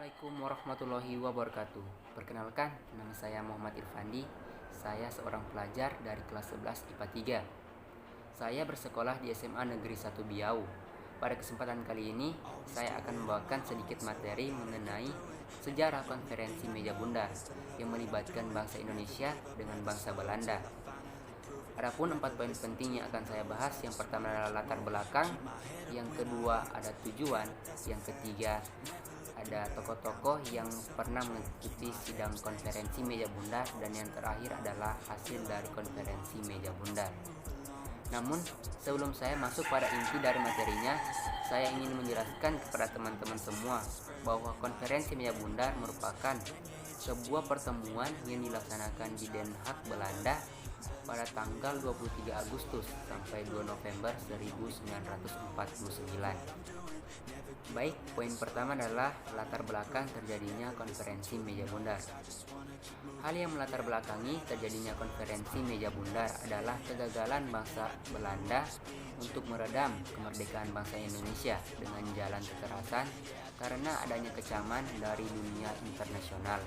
Assalamualaikum warahmatullahi wabarakatuh. Perkenalkan, nama saya Muhammad Irfandi. Saya seorang pelajar dari kelas 11 IPA 3. Saya bersekolah di SMA Negeri 1 Biau. Pada kesempatan kali ini, saya akan membawakan sedikit materi mengenai sejarah konferensi meja bundar yang melibatkan bangsa Indonesia dengan bangsa Belanda. Adapun 4 poin penting yang akan saya bahas, yang pertama adalah latar belakang, yang kedua ada tujuan, yang ketiga ada tokoh-tokoh yang pernah mengikuti sidang konferensi meja bundar, dan yang terakhir adalah hasil dari konferensi meja bundar. Namun, sebelum saya masuk pada inti dari materinya, saya ingin menjelaskan kepada teman-teman semua bahwa konferensi meja bundar merupakan sebuah pertemuan yang dilaksanakan di Den Haag, Belanda pada tanggal 23 Agustus sampai 2 November 1949. Baik, poin pertama adalah latar belakang terjadinya konferensi meja bundar. Hal yang melatar belakangi terjadinya konferensi meja bundar adalah kegagalan bangsa Belanda untuk meredam kemerdekaan bangsa Indonesia dengan jalan kekerasan karena adanya kecaman dari dunia internasional.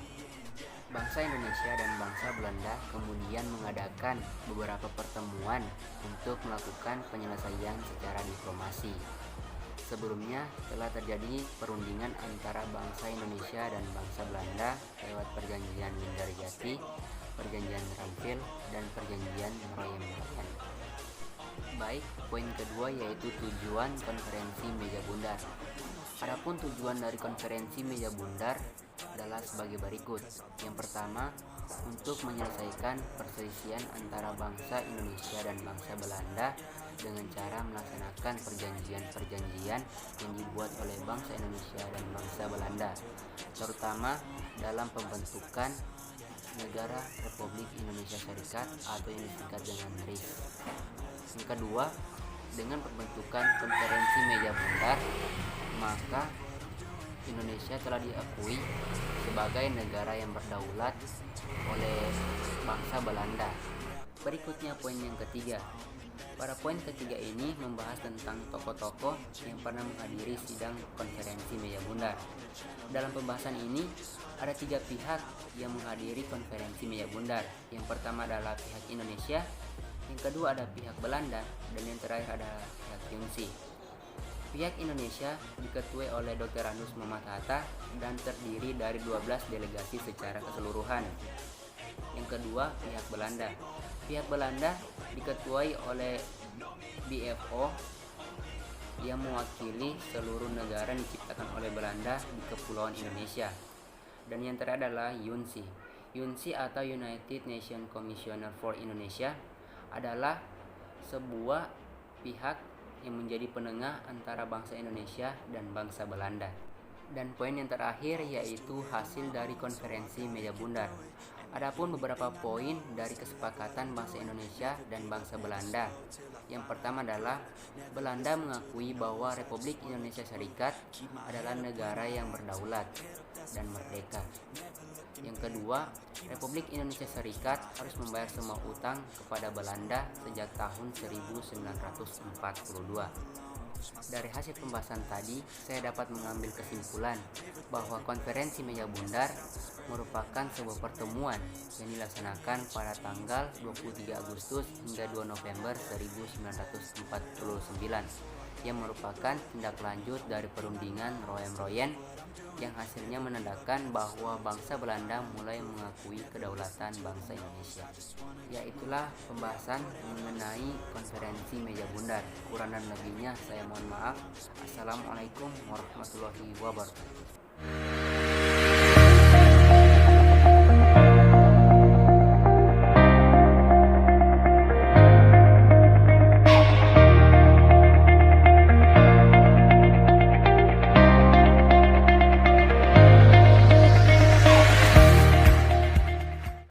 Bangsa Indonesia dan bangsa Belanda kemudian mengadakan beberapa pertemuan untuk melakukan penyelesaian secara diplomasi. Sebelumnya telah terjadi perundingan antara bangsa Indonesia dan bangsa Belanda lewat perjanjian Mindarjati, perjanjian Ranville, dan perjanjian Royan. Baik, poin kedua yaitu tujuan konferensi meja bundar. Adapun tujuan dari konferensi meja bundar adalah sebagai berikut. Yang pertama, untuk menyelesaikan perselisihan antara bangsa Indonesia dan bangsa Belanda dengan cara melaksanakan perjanjian-perjanjian yang dibuat oleh bangsa Indonesia dan bangsa Belanda, terutama dalam pembentukan negara Republik Indonesia Serikat atau yang disingkat dengan RIS. Yang kedua, dengan pembentukan konferensi meja bundar, maka Indonesia telah diakui sebagai negara yang berdaulat oleh bangsa Belanda. Berikutnya poin yang ketiga. Pada poin ketiga ini membahas tentang tokoh-tokoh yang pernah menghadiri sidang konferensi meja bundar. Dalam pembahasan ini ada 3 pihak yang menghadiri konferensi meja bundar. Yang pertama adalah pihak Indonesia, yang kedua ada pihak Belanda, dan yang terakhir adalah pihak Yunsi. Pihak Indonesia diketuai oleh Dr. Anus Muhammad Hatta dan terdiri dari 12 delegasi secara keseluruhan. Yang kedua, pihak Belanda. Pihak Belanda diketuai oleh BFO yang mewakili seluruh negara yang diciptakan oleh Belanda di Kepulauan Indonesia. Dan yang terakhir adalah Yunsi. Yunsi atau United Nations Commissioner for Indonesia adalah sebuah pihak yang menjadi penengah antara bangsa Indonesia dan bangsa Belanda. Dan poin yang terakhir yaitu hasil dari konferensi meja bundar. Adapun beberapa poin dari kesepakatan bangsa Indonesia dan bangsa Belanda. Yang pertama adalah Belanda mengakui bahwa Republik Indonesia Serikat adalah negara yang berdaulat dan merdeka. Yang kedua, Republik Indonesia Serikat harus membayar semua utang kepada Belanda sejak tahun 1942. Dari hasil pembahasan tadi, saya dapat mengambil kesimpulan bahwa konferensi meja bundar merupakan sebuah pertemuan yang dilaksanakan pada tanggal 23 Agustus hingga 2 November 1949 yang merupakan tindak lanjut dari perundingan Royan yang hasilnya menandakan bahwa bangsa Belanda mulai mengakui kedaulatan bangsa Indonesia. Ya, itulah pembahasan mengenai konferensi meja bundar. Kurang dan lebihnya saya mohon maaf. Assalamualaikum warahmatullahi wabarakatuh.